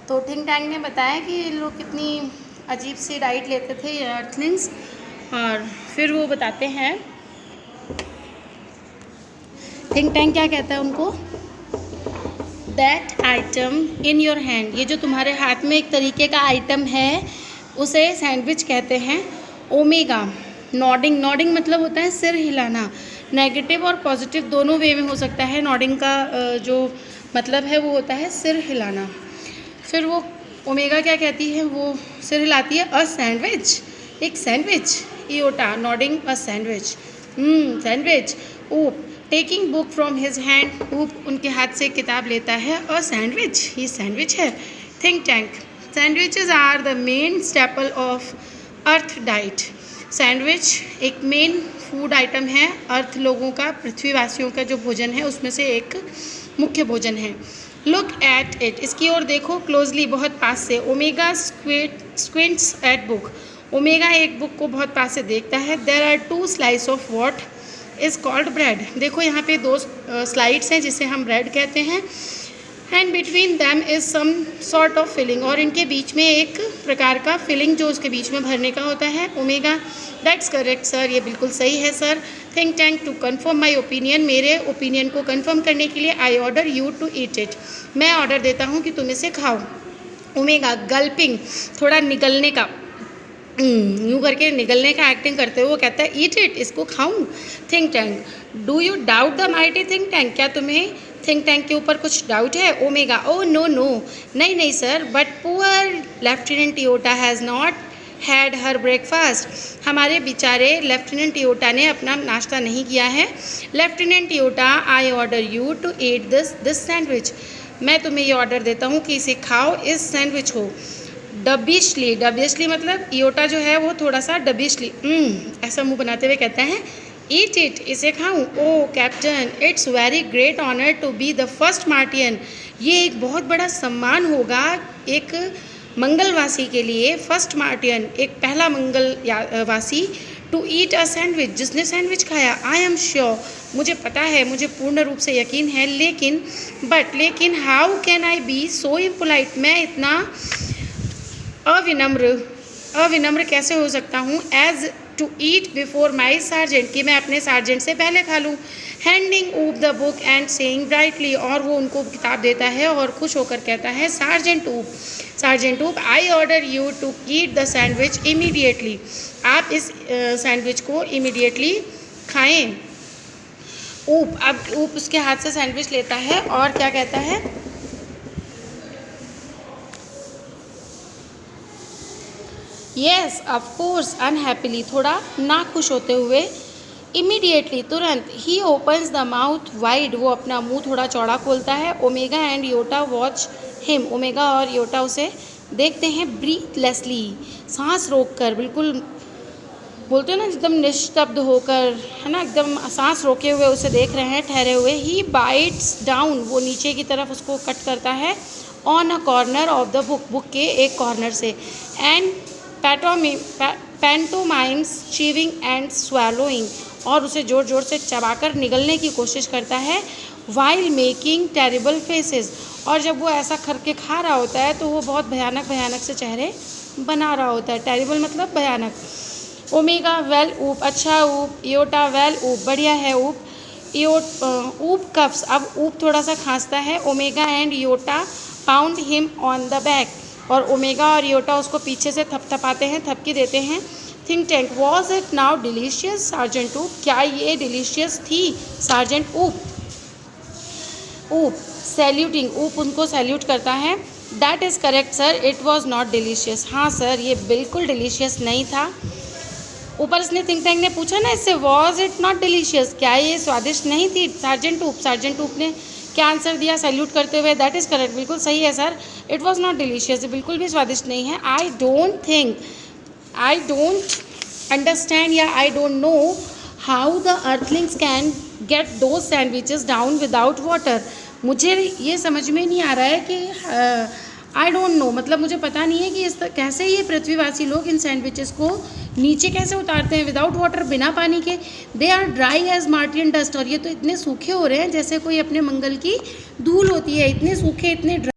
तो think tank ने बताया कि ये लोग कितनी अजीब सी डाइट लेते थे ये अर्थलिंग्स, और फिर वो बताते हैं थिंक टैंक क्या कहता है उनको, that item in your hand, ये जो तुम्हारे हाथ में एक तरीके का आइटम है उसे सैंडविच कहते हैं। ओमेगा, नॉडिंग, नॉडिंग मतलब होता है सिर हिलाना, नेगेटिव और पॉजिटिव दोनों वे में हो सकता है। नॉडिंग का जो मतलब है वो होता है सिर हिलाना। फिर वो ओमेगा क्या कहती है, वो सिर हिलाती है, अ सैंडविच, एक sandwich. Iota, nodding, a sandwich, sandwich. Oops, taking book from his hand, oops उनके हाथ से किताब लेता है, अ सैंडविच, ये सैंडविच है। Think tank, sandwiches are the main staple of Earth diet, sandwich एक मेन फूड आइटम है, अर्थ लोगों का, पृथ्वीवासियों का जो भोजन है उसमें से एक मुख्य भोजन है। लुक एट इट, इसकी ओर देखो क्लोजली, बहुत पास से। Omega squints at book, omega एक बुक को बहुत पास से देखता है। There are 2 slice of what is called bread, देखो यहाँ पे 2 स्लाइड्स हैं जिसे हम ब्रेड कहते हैं। And between them is some sort of filling, और इनके बीच में एक प्रकार का फिलिंग जो उसके बीच में भरने का होता है। ओमेगा, दैट्स करेक्ट सर, ये बिल्कुल सही है sir. Think tank, to confirm my opinion, मेरे ओपिनियन को कन्फर्म करने के लिए, I order you to eat it, मैं ऑर्डर देता हूँ कि तुम इसे खाओ। ओमेगा, गल्पिंग, थोड़ा निगलने का, यूँ करके निगलने का एक्टिंग करते हुए वो कहता है ईट इट, इसको खाऊं। Think tank, do you doubt the mighty think tank, क्या तुम्हें थिंक टैंक के ऊपर कुछ डाउट है। ओमेगा, ओ नो नो, नहीं नहीं sir, but poor lieutenant Iota has not had her breakfast, हमारे बेचारे लेफ्टिनेंट इयोटा ने अपना नाश्ता नहीं किया है। Lieutenant Iota, I order you to eat this sandwich, मैं तुम्हें ये ऑर्डर देता हूँ कि इसे खाओ, इस सैंडविच को। डबिशली, डबिशली मतलब इयोटा जो है वो थोड़ा सा डबिशली ऐसा मुंह बनाते हुए कहता है ईट इट, इसे खाऊं। Oh captain, it's very great honour to be the first Martian, ये एक बहुत बड़ा सम्मान होगा एक मंगलवासी के लिए, फर्स्ट मार्टियन एक पहला मंगलवासी, टू ईट अ सैंडविच, जिसने सैंडविच खाया। आई एम श्योर, मुझे पता है, मुझे पूर्ण रूप से यकीन है, लेकिन how can I be so impolite, मैं इतना अविनम्र कैसे हो सकता हूँ, as to eat before my sergeant, कि मैं अपने सार्जेंट से पहले खा लूँ। हैंडिंग ऊप the book and saying brightly, और वो उनको किताब देता है और खुश होकर कहता है sergeant Oop, I order you to eat the sandwich immediately, आप इस सैंडविच को इमीडिएटली खाएं। अब ऊप उसके हाथ से सैंडविच लेता है और क्या कहता है, येस ऑफ कोर्स, अनहैप्पीली, थोड़ा नाखुश होते हुए। इमीडिएटली, तुरंत। He opens the mouth wide, वो अपना मुंह थोड़ा चौड़ा खोलता है। Omega and iota watch him, omega और योटा उसे देखते हैं। ब्रीथलेसली, सांस रोककर, बिल्कुल बोलते हैं ना एकदम निस्तब्ध होकर, है ना, एकदम सांस रोके हुए उसे देख रहे हैं, ठहरे हुए। ही बाइट्स डाउन, वो नीचे की तरफ उसको कट करता है। On a corner of the book, book के एक कॉर्नर से। एंड पैंटोमाइम्स चीविंग एंड swallowing, और उसे ज़ोर ज़ोर से चबाकर निगलने की कोशिश करता है। वाइल मेकिंग टेरिबल फेसेस, और जब वो ऐसा करके खा रहा होता है तो वो बहुत भयानक भयानक से चेहरे बना रहा होता है। टेरिबल मतलब भयानक। ओमेगा, वेल ऊप, अच्छा ऊप। इयोटा, वेल ऊप, बढ़िया है ऊप। ऊप कफ्स, अब ऊप थोड़ा सा खांसता है। Omega and Iota pound him on the back, और ओमेगा और इयोटा उसको पीछे से थपथपाते हैं, थपकी देते हैं। Think tank, was it now delicious sergeant ऊप, क्या ये डिलीशियस थी सार्जेंट ऊप। सैल्यूटिंग, ऊप उनको सैल्यूट करता है। That is correct sir, it was not delicious, हाँ सर ये बिल्कुल डिलीशियस नहीं था। ऊपर इसने थिंक टैंक ने पूछा ना इससे, वॉज इट नॉट डिलीशियस, क्या ये स्वादिष्ट नहीं थी सार्जेंट ऊप ने क्या आंसर दिया सैल्यूट करते हुए, दैट इज़ करेक्ट, बिल्कुल सही है sir, it was not delicious, बिल्कुल भी स्वादिष्ट नहीं है। आई डोंट अंडरस्टैंड या I don't know how the Earthlings can get दो सैंडविचेस डाउन विदाउट वाटर, मुझे ये समझ में नहीं आ रहा है कि आई डोंट नो मतलब मुझे पता नहीं है कि कैसे ये पृथ्वीवासी लोग इन सैंडविचेस को नीचे कैसे उतारते हैं विदाउट वाटर, बिना पानी के। They are dry as Martian dust, और ये तो इतने सूखे हो रहे हैं जैसे कोई अपने मंगल की धूल होती है, इतने सूखे, इतने